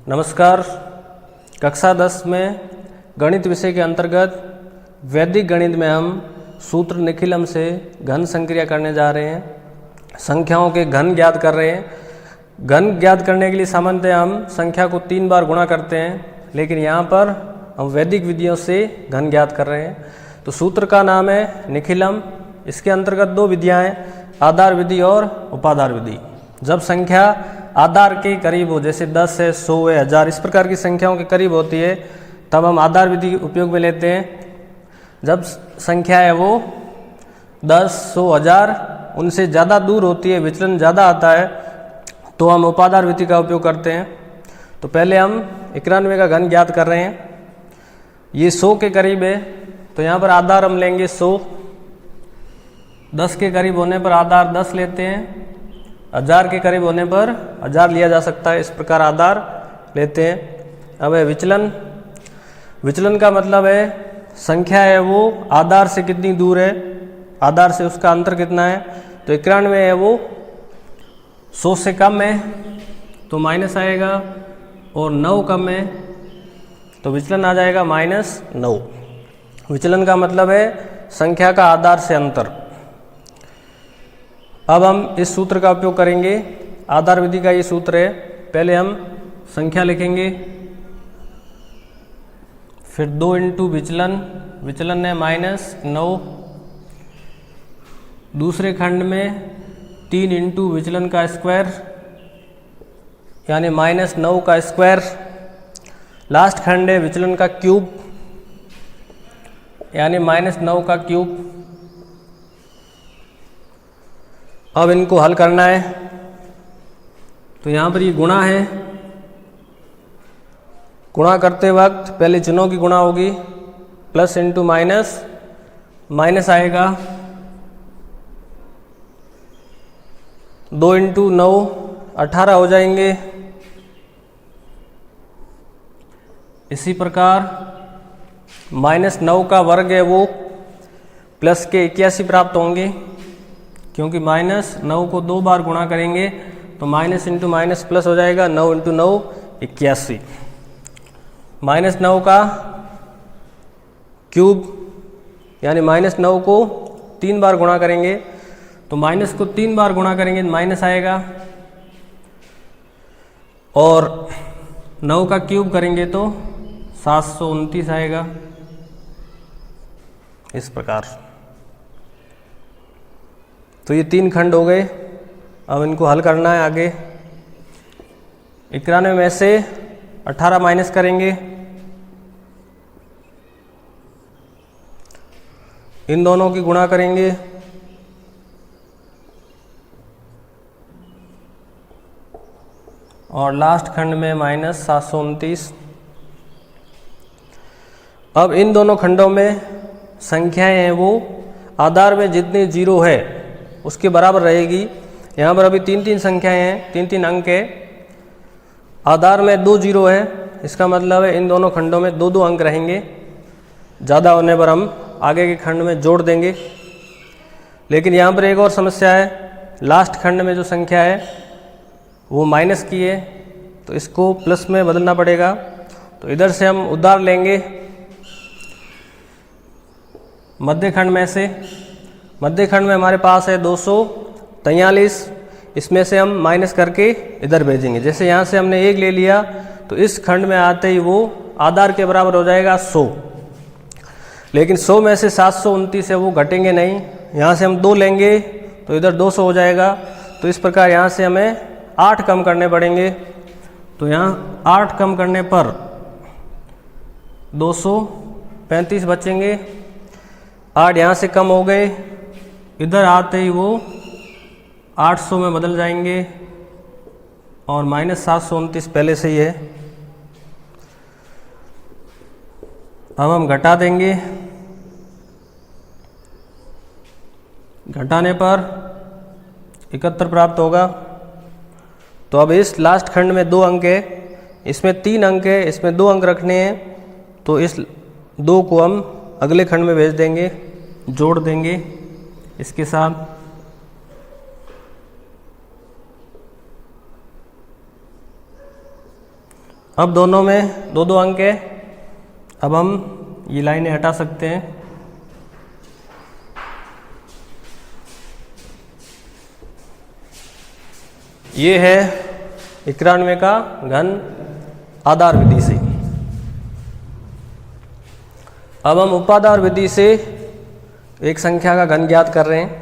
नमस्कार। कक्षा 10 में गणित विषय के अंतर्गत वैदिक गणित में हम सूत्र निखिलम से घन संक्रिया करने जा रहे हैं। संख्याओं के घन ज्ञात कर रहे हैं। घन ज्ञात करने के लिए सामान्यतः हम संख्या को 3 बार गुणा करते हैं, लेकिन यहाँ पर हम वैदिक विधियों से घन ज्ञात कर रहे हैं। तो सूत्र का नाम है निखिलम। इसके अंतर्गत 2 विधियाँ हैं, आधार विधि और उपाधार विधि। जब संख्या आधार के करीब हो, जैसे 10 है, 100 है, 1000, इस प्रकार की संख्याओं के करीब होती है, तब हम आधार विधि उपयोग में लेते हैं। जब संख्या है वो 10, 100, 1000 उनसे ज़्यादा दूर होती है, विचलन ज़्यादा आता है, तो हम उपाधार विधि का उपयोग करते हैं। तो पहले हम 91 का घन ज्ञात कर रहे हैं। ये 100 के करीब है, तो यहाँ पर आधार हम लेंगे 100। 10 के करीब होने पर आधार 10 लेते हैं। 1000 के करीब होने पर 1000 लिया जा सकता है। इस प्रकार आधार लेते हैं। अब है विचलन। विचलन का मतलब है संख्या है वो आधार से कितनी दूर है, आधार से उसका अंतर कितना है। तो 91 है वो 100 से कम है तो माइनस आएगा, और 9 कम है तो विचलन आ जाएगा -9। विचलन का मतलब है संख्या का आधार से अंतर। अब हम इस सूत्र का उपयोग करेंगे। आधार विधि का ये सूत्र है। पहले हम संख्या लिखेंगे, फिर 2 इंटू विचलन। विचलन है -9। दूसरे खंड में 3 इंटू विचलन का स्क्वायर, यानी -9 का स्क्वायर। लास्ट खंड है विचलन का क्यूब, यानी -9 का क्यूब। अब इनको हल करना है, तो यहाँ पर ये गुणा है। गुणा करते वक्त पहले चिन्हों की गुणा होगी, प्लस इंटू माइनस, माइनस आएगा। 2 इंटू 9 18 हो जाएंगे। इसी प्रकार -9 का वर्ग है वो प्लस के 81 प्राप्त होंगे, क्योंकि -9 को 2 बार गुणा करेंगे तो माइनस इंटू माइनस प्लस हो जाएगा। 9 इंटू 9 81। -9 का क्यूब, यानी -9 को 3 बार गुणा करेंगे तो माइनस को 3 बार गुणा करेंगे माइनस आएगा, और 9 का क्यूब करेंगे तो 729 आएगा। इस प्रकार तो ये 3 खंड हो गए। अब इनको हल करना है आगे। 91 में से 18 माइनस करेंगे। इन दोनों की गुणा करेंगे, और लास्ट खंड में -729। अब इन दोनों खंडों में संख्याएं हैं वो आधार में जितनी 0 है उसके बराबर रहेगी। यहाँ पर अभी 3-3 संख्याएं हैं, 3-3 अंक है। आधार में 2 0 है, इसका मतलब है इन दोनों खंडों में 2-2 अंक रहेंगे। ज़्यादा होने पर हम आगे के खंड में जोड़ देंगे। लेकिन यहाँ पर एक और समस्या है। लास्ट खंड में जो संख्या है वो माइनस की है, तो इसको प्लस में बदलना पड़ेगा। तो इधर से हम उधार लेंगे मध्य खंड में से। मध्य खंड में हमारे पास है 243। इसमें से हम माइनस करके इधर भेजेंगे। जैसे यहाँ से हमने 1 ले लिया, तो इस खंड में आते ही वो आधार के बराबर हो जाएगा 100। लेकिन 100 में से 729 है वो घटेंगे नहीं। यहाँ से हम 2 लेंगे तो इधर 200 हो जाएगा। तो इस प्रकार यहाँ से हमें 8 कम करने पड़ेंगे। तो यहाँ 8 कम करने पर 235 बचेंगे। 8 यहाँ से कम हो गए, इधर आते ही वो 800 में बदल जाएंगे, और -729 पहले से ही है। अब हम घटा देंगे। घटाने पर 71 प्राप्त होगा। तो अब इस लास्ट खंड में 2 अंक है, इसमें 3 अंक है, इसमें 2 अंक रखने हैं, तो इस 2 को हम अगले खंड में भेज देंगे, जोड़ देंगे इसके साथ। अब दोनों में दो दो अंक है। अब हम ये लाइनें हटा सकते हैं। ये है 91 का घन आधार विधि से। अब हम उपाधार विधि से एक संख्या का घन ज्ञात कर रहे हैं।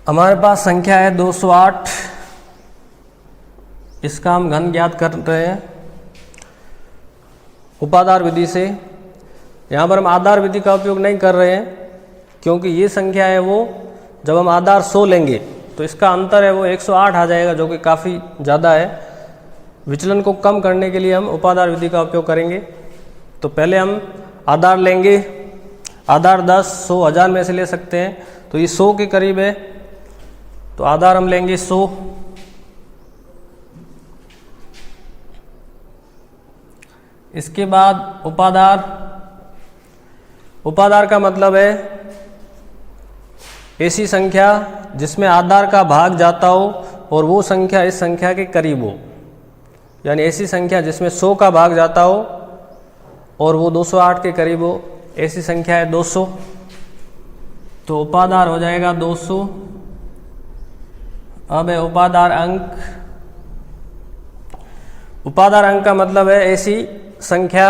हमारे पास संख्या है 208। इसका हम घन ज्ञात कर रहे हैं उपाधार विधि से। यहाँ पर हम आधार विधि का उपयोग नहीं कर रहे हैं, क्योंकि ये संख्या है वो जब हम आधार 100 लेंगे तो इसका अंतर है वो 108 आ जाएगा, जो कि काफ़ी ज़्यादा है। विचलन को कम करने के लिए हम उपाधार विधि का उपयोग करेंगे। तो पहले हम आधार लेंगे। आधार 10, 100, 1000 में से ले सकते हैं, तो ये 100 के करीब है, तो आधार हम लेंगे 100। इसके बाद उपाधार। उपाधार का मतलब है ऐसी संख्या जिसमें आधार का भाग जाता हो और वो संख्या इस संख्या के करीब हो, यानी ऐसी संख्या जिसमें 100 का भाग जाता हो और वो 208 के करीब हो, ऐसी संख्या है 200। तो उपाधार हो जाएगा 200। अब है उपाधार अंक। उपाधार अंक का मतलब है ऐसी संख्या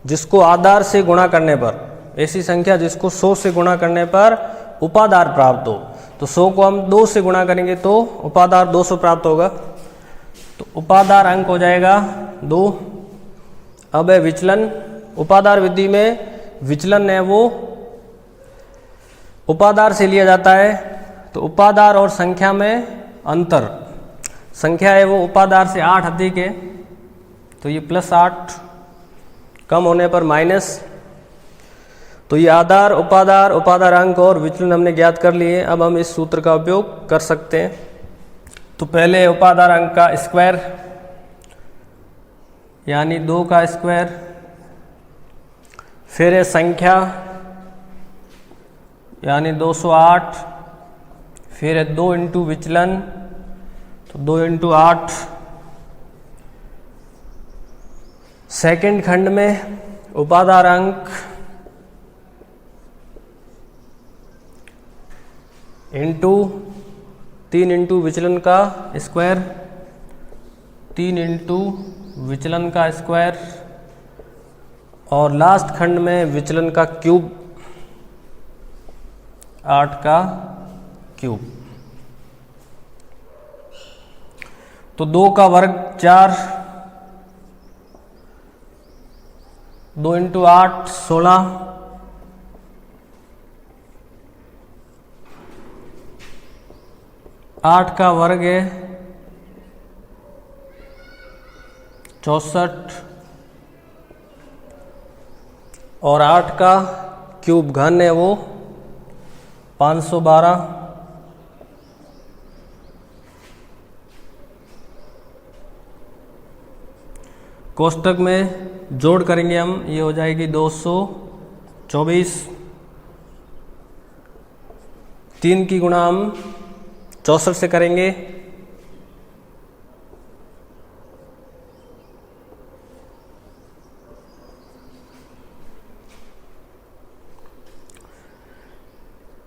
जिसको आधार से गुणा करने पर, ऐसी संख्या जिसको 100 से गुणा करने पर उपाधार प्राप्त हो। तो 100 को हम 2 से गुणा करेंगे तो उपाधार 200 प्राप्त होगा। तो उपाधार अंक हो जाएगा 2। अब है विचलन। उपाधार विधि में विचलन है वो उपाधार से लिया जाता है। तो उपाधार और संख्या में अंतर, संख्या है वो उपाधार से 8 अधिक है, तो ये +8, कम होने पर माइनस। तो ये आधार, उपाधार, उपाधार अंक और विचलन हमने ज्ञात कर लिए। अब हम इस सूत्र का उपयोग कर सकते हैं। तो पहले उपाधार अंक का स्क्वायर, यानी 2 का स्क्वायर, फिर है संख्या यानी 208, फिर है 2 इंटू विचलन, तो 2 इंटू 8। सेकंड खंड में उपाधार अंक इंटू 3 इंटू विचलन का स्क्वायर, 3 इंटू विचलन का स्क्वायर, और लास्ट खंड में विचलन का क्यूब, 8 का क्यूब। तो 2 का वर्ग 4, 2 इंटू 8 16, 8 का वर्ग है 64, और 8 का क्यूब घन है वो 512। कोष्टक में जोड़ करेंगे हम, ये हो जाएगी 224। 3 की गुणा हम 64 से करेंगे,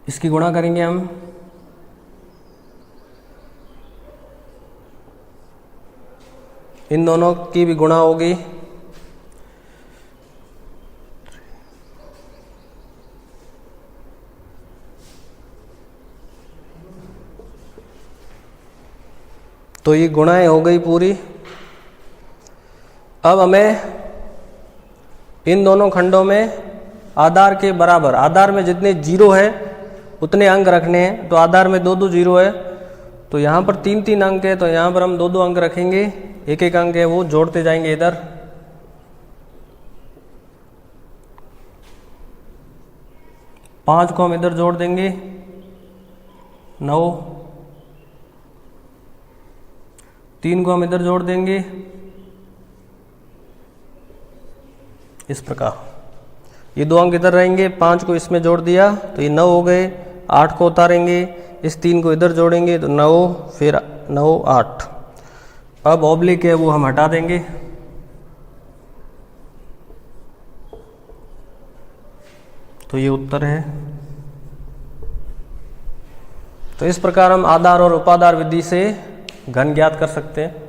इसकी गुणा करेंगे हम, इन दोनों की भी गुणा होगी, तो ये गुणाएं हो गई पूरी। अब हमें इन दोनों खंडों में आधार के बराबर, आधार में जितने जीरो है उतने अंक रखने हैं। तो आधार में 2-2 जीरो है, तो यहाँ पर 3-3 अंक है, तो यहाँ पर हम 2-2 अंक रखेंगे। एक एक अंक है वो जोड़ते जाएंगे इधर। पाँच को हम इधर जोड़ देंगे, 9। 3 को हम इधर जोड़ देंगे, इस प्रकार। ये 2 अंक इधर रहेंगे, 5 को इसमें जोड़ दिया तो ये 9 हो गए, 8 को उतारेंगे, इस 3 को इधर जोड़ेंगे तो 9, फिर 9, 8। अब ऑब्लिक है वो हम हटा देंगे, तो ये उत्तर है। तो इस प्रकार हम आधार और उपाधार विधि से घन ज्ञात कर सकते हैं।